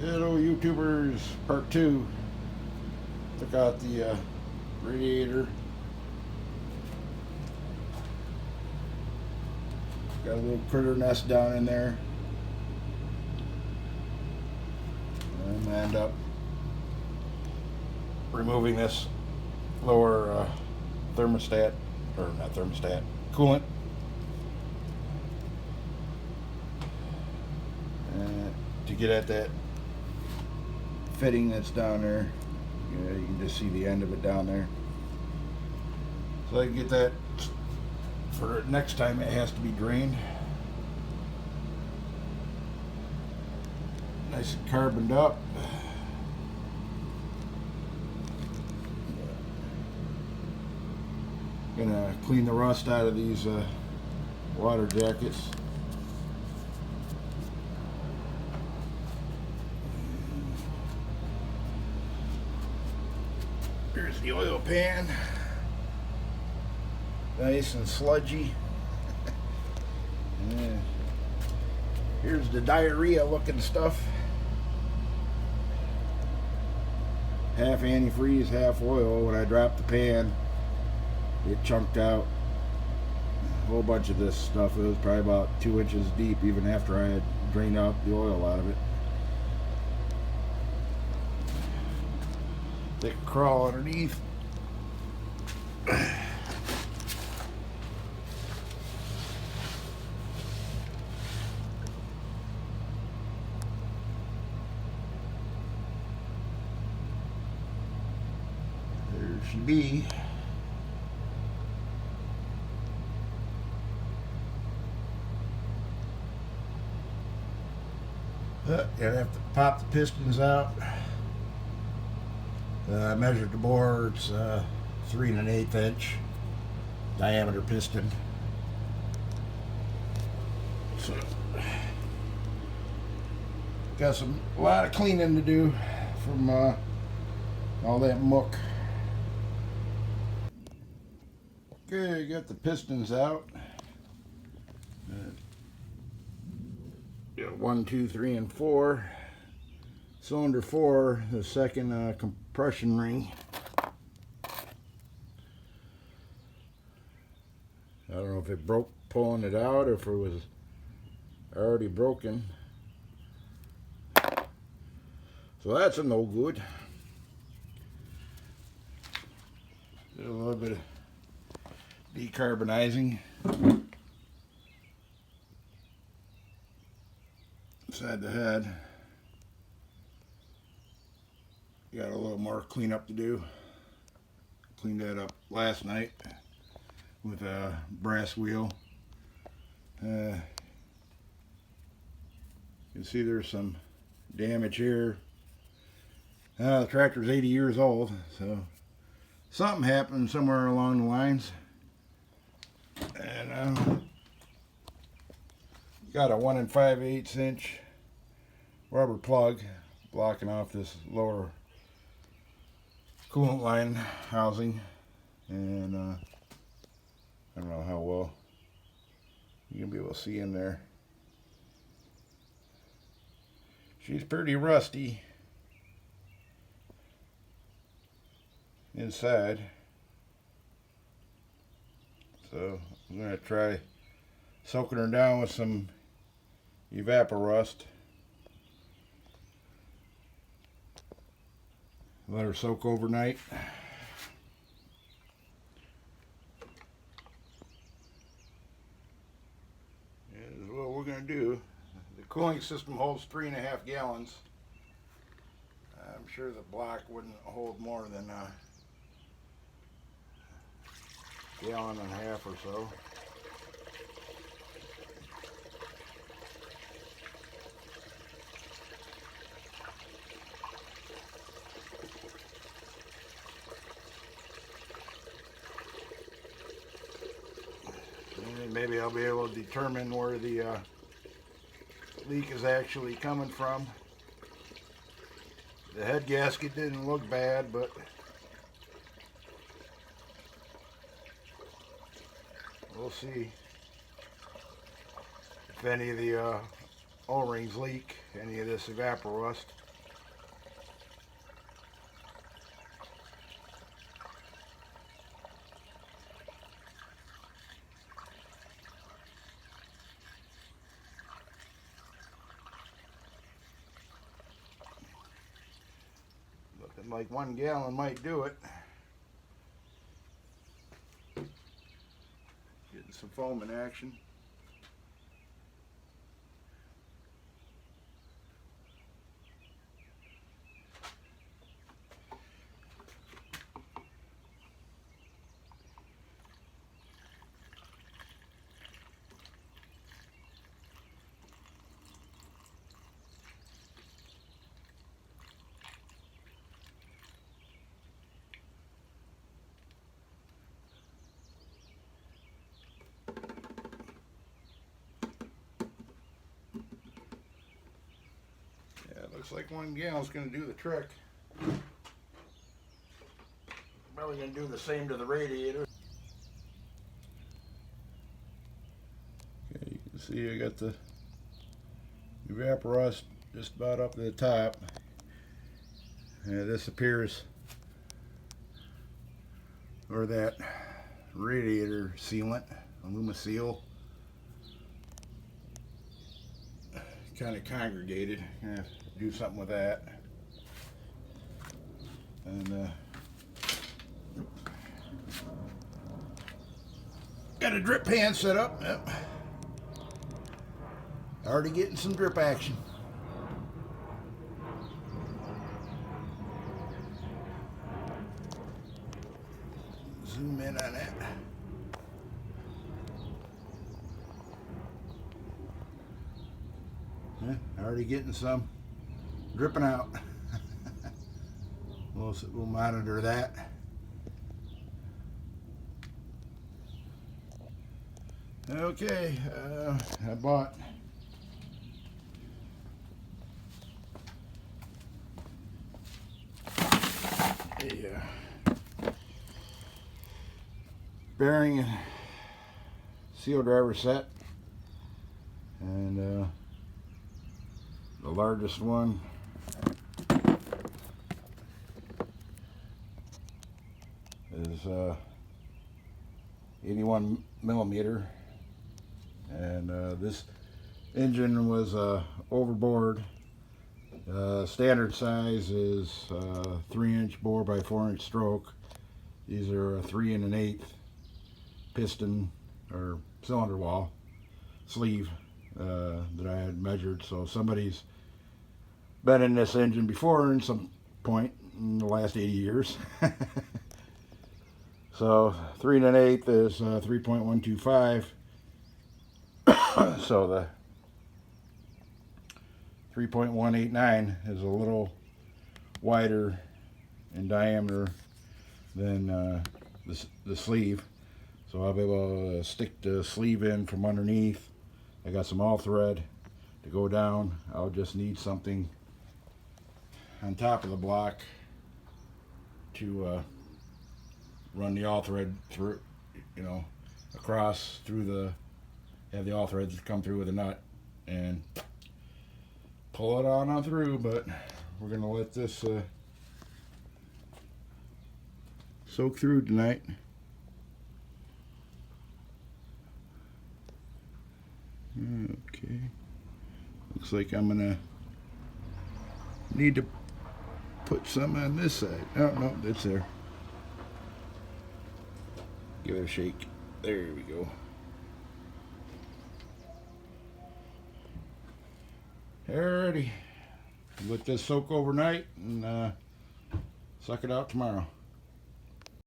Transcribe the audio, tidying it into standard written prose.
Hello YouTubers, part 2. Took out the radiator. Got a little critter nest down in there. And I end up removing this lower thermostat, or not thermostat, coolant. To get at that fitting that's down there. Yeah, you can just see the end of it down there. So I can get that for next time it has to be drained. Nice and carboned up. Gonna clean the rust out of these water jackets. Here's the oil pan. Nice and sludgy. And here's the diarrhea looking stuff. Half antifreeze, half oil. When I dropped the pan, it chunked out a whole bunch of this stuff. It was probably about 2 inches deep even after I had drained out the oil out of it. Thick crawl underneath. There she be. Gonna have to pop the pistons out. I measured the bore. It's 3 1/8 inch diameter piston. So got a lot of cleaning to do from all that muck. Okay, got the pistons out. Got 1, 2, 3, and 4. Cylinder 4, the second compression ring. I don't know if it broke pulling it out or if it was already broken. So that's a no good. Did a little bit of decarbonizing inside the head. Got a little more cleanup to do. Cleaned that up last night with a brass wheel. You can see there's some damage here. The tractor's 80 years old, so something happened somewhere along the lines. And got a 1 5/8 inch rubber plug blocking off this lower coolant line housing, and I don't know how well you're gonna be able to see in there. She's pretty rusty inside, so I'm gonna try soaking her down with some Evaporust. Let her soak overnight. And what we're going to do. The cooling system holds 3.5 gallons. I'm sure the block wouldn't hold more than a gallon and a half or so. Maybe I'll be able to determine where the leak is actually coming from. The head gasket didn't look bad, but we'll see if any of the O-rings leak, any of this Evaporust. Something like 1 gallon might do it. Getting some foam in action. Looks like 1 gallon's going to do the trick. Probably going to do the same to the radiator. Okay, you can see I got the evaporous just about up to the top. And this appears, or that radiator sealant, Alumaseal, kind of congregated. Gonna do something with that. And got a drip pan set up. Yep. Already getting some drip action. Zoom in on that. Already getting some dripping out. We'll monitor that. Okay, I bought a bearing and seal driver set, and the largest one is 81 millimeter, and this engine was overboard. Standard size is 3-inch bore by 4-inch stroke. These are a 3 1/8 piston or cylinder wall sleeve that I had measured. So somebody's been in this engine before in some point in the last 80 years. So 3 1/8 is 3.125. So the 3.189 is a little wider in diameter than the sleeve. So I'll be able to stick the sleeve in from underneath. I got some all thread to go down. I'll just need something on top of the block to run the all thread through, you know, across through the, have the all threads come through with a nut and pull it on through. But we're gonna let this soak through tonight. Okay, looks like I'm gonna need to put some on this side. Oh no, it's there. Give it a shake. There we go. Alrighty, let this soak overnight and suck it out tomorrow.